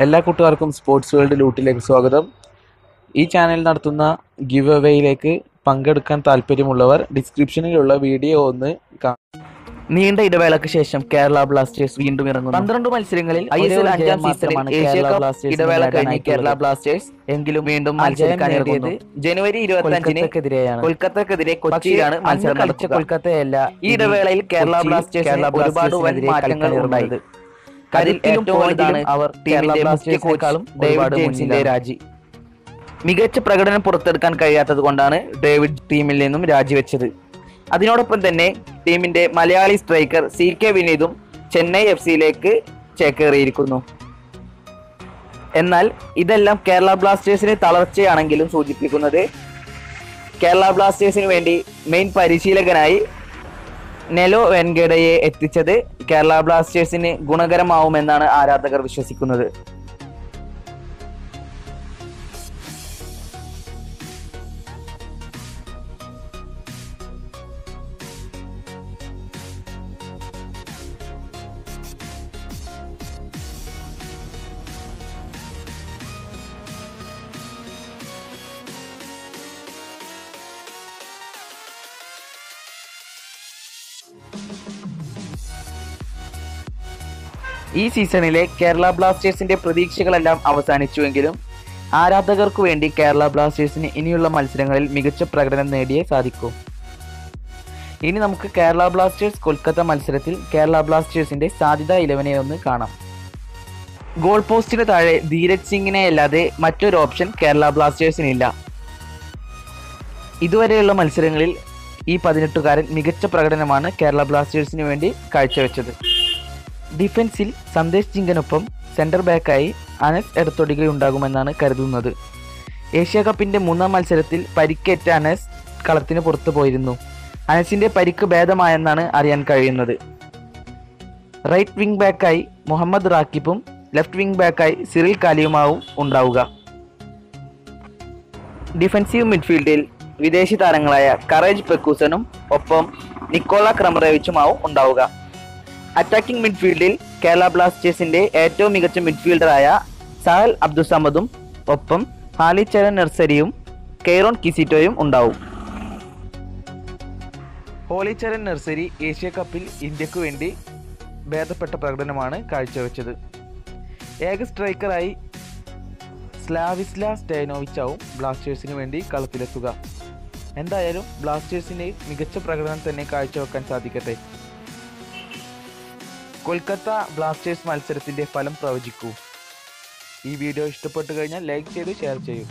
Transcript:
എല്ലാ കൂട്ടുകാർക്കും sports world ലൂട്ടിലേക്ക് സ്വാഗതം. ഈ ചാനൽ നടത്തുന്ന ഗിവ് അവേയിലേക്ക് പങ്കെടുക്കാൻ താല്പര്യമുള്ളവർ ഡിസ്ക്രിപ്ഷനിലുള്ള വീഡിയോ ഒന്ന് നീണ്ട ഇടവേളയ്ക്ക് ശേഷം കേരള ബ്ലാസ്റ്റേഴ്സ് വീണ്ടും ഇറങ്ങുന്നു. 12 മത്സരങ്ങളിൽ ISL 5ാം സീസണിൽ ഏഷ്യ കപ്പ് ഇടവേള കഴിഞ്ഞ് കേരള ബ്ലാസ്റ്റേഴ്സ് എങ്കിലും വീണ്ടും മത്സരിക്കാൻ ഇറങ്ങിയത് ജനുവരി 25-ന് കൊൽക്കത്തക്കെതിരെ കൊച്ചിയിലാണ് മത്സരം നടക്കുക. കൊൽക്കത്തയല്ല, ഈ ഇടവേളയിൽ കേരള ബ്ലാസ്റ്റേഴ്സിന് ഒരുപാട് വൻ മാറ്റങ്ങൾ ഉണ്ടായത്. അതിൽ ഏറ്റവും വലുതാണ് അവർ ടീമിന്റെ മുഖ്യ കോച്ചാളും ഡേവിഡ് ജെയിംസിന്റെ രാജി. മികച്ച പ്രകടനം പുറത്തെടുക്കാൻ കഴിയാത്തത് കൊണ്ടാണ് ഡേവിഡ് ടീമിൽ നിന്നും രാജിവെച്ചത്. അതിനോടൊപ്പം തന്നെ ടീമിന്റെ മലയാളി സ്ട്രൈക്കർ CK വിനീതും ചെന്നൈ FC-യിലേക്ക് ചേക്കേറിയിരിക്കുന്നു. എന്നാൽ ഇതെല്ലാം കേരള ബ്ലാസ്റ്റേഴ്സിന് തളർച്ചയാണെങ്കിലും സൂചിപ്പിക്കുന്നത് കേരള ബ്ലാസ്റ്റേഴ്സിന് വേണ്ടി മെയിൻ പരിശീലകനായി നെലോ വെൻഗഡയെ എത്തിച്ചത് കേരള ബ്ലാസ്റ്റേഴ്സിന് ഗുണകരമാവുമെന്നാണ് ആരാധകർ വിശ്വസിക്കുന്നത്. ഈ സീസണിലെ കേരള ബ്ലാസ്റ്റേഴ്സിന്റെ പ്രതീക്ഷകളെല്ലാം അവസാനിച്ചുവെങ്കിലും ആരാധകർക്കു വേണ്ടി കേരള ബ്ലാസ്റ്റേഴ്സിന് ഇനിയുള്ള മത്സരങ്ങളിൽ മികച്ച പ്രകടനം നേടിയേ സാധിക്കൂ. ഇനി നമുക്ക് കേരള ബ്ലാസ്റ്റേഴ്സ് കൊൽക്കത്ത മത്സരത്തിൽ കേരള ബ്ലാസ്റ്റേഴ്സിന്റെ സാധ്യത 11 ഒന്ന് കാണാം. ഗോൾ പോസ്റ്റിന് താഴെ ധീരജ് സിംഗിനെ അല്ലാതെ മറ്റൊരു ഓപ്ഷൻ കേരള ബ്ലാസ്റ്റേഴ്സിനില്ല. ഇതുവരെയുള്ള മത്സരങ്ങളിൽ ഈ 18കാരൻ മികച്ച പ്രകടനമാണ് കേരള ബ്ലാസ്റ്റേഴ്സിന് വേണ്ടി കാഴ്ചവെച്ചത്. ഡിഫൻസിൽ സന്ദേശ് ജിങ്കനൊപ്പം സെന്റർ ബാക്കായി അനസ് എടത്തൊടികയുണ്ടാകുമെന്നാണ് കരുതുന്നത്. ഏഷ്യ കപ്പിന്റെ 3ാം മത്സരത്തിൽ പരിക്കേറ്റ അനസ് കളത്തിന് പുറത്തു പോയിരുന്നു. അനസിന്റെ പരിക്ക് ഭേദമായെന്നാണ് അറിയാൻ കഴിയുന്നത്. റൈറ്റ് വിംഗ് ബാക്കായി മുഹമ്മദ് റാക്കിബും ലെഫ്റ്റ് വിംഗ് ബാക്കായി സിറിൽ കാലിയുമാവും ഉണ്ടാവുക. ഡിഫൻസീവ് മിഡ്ഫീൽഡിൽ വിദേശി താരങ്ങളായ കറേജ് പെക്കൂസനും ഒപ്പം നിക്കോള ക്രമറേവിച്ചുമാവും ഉണ്ടാവുക. അറ്റാക്കിംഗ് മിഡ്ഫീൽഡിൽ കേരള ബ്ലാസ്റ്റേഴ്സിന്റെ ഏറ്റവും മികച്ച മിഡ്ഫീൽഡറായ സഹൽ അബ്ദുസമദും ഒപ്പം ഹാലിചരൺ നഴ്സരിയും കെയ്റോൺ കിസിറ്റോയും ഉണ്ടാവും. ഹോളിചരൺ നഴ്സരി ഏഷ്യ കപ്പിൽ ഇന്ത്യക്ക് വേണ്ടി ഭേദപ്പെട്ട പ്രകടനമാണ് കാഴ്ചവെച്ചത്. ഏക സ്ട്രൈക്കറായി സ്ലാവിസ്ല സ്റ്റേനോവിച്ചാവും ബ്ലാസ്റ്റേഴ്സിന് വേണ്ടി കളത്തിലെത്തുക. എന്തായാലും ബ്ലാസ്റ്റേഴ്സിന് മികച്ച പ്രകടനം തന്നെ കാഴ്ചവെക്കാൻ സാധിക്കട്ടെ. കൊൽക്കത്ത ബ്ലാസ്റ്റേഴ്സ് മത്സരത്തിന്റെ ഫലം പ്രവചിക്കൂ. ഈ വീഡിയോ ഇഷ്ടപ്പെട്ടു കഴിഞ്ഞാൽ ലൈക്ക് ചെയ്ത് ഷെയർ ചെയ്യൂ.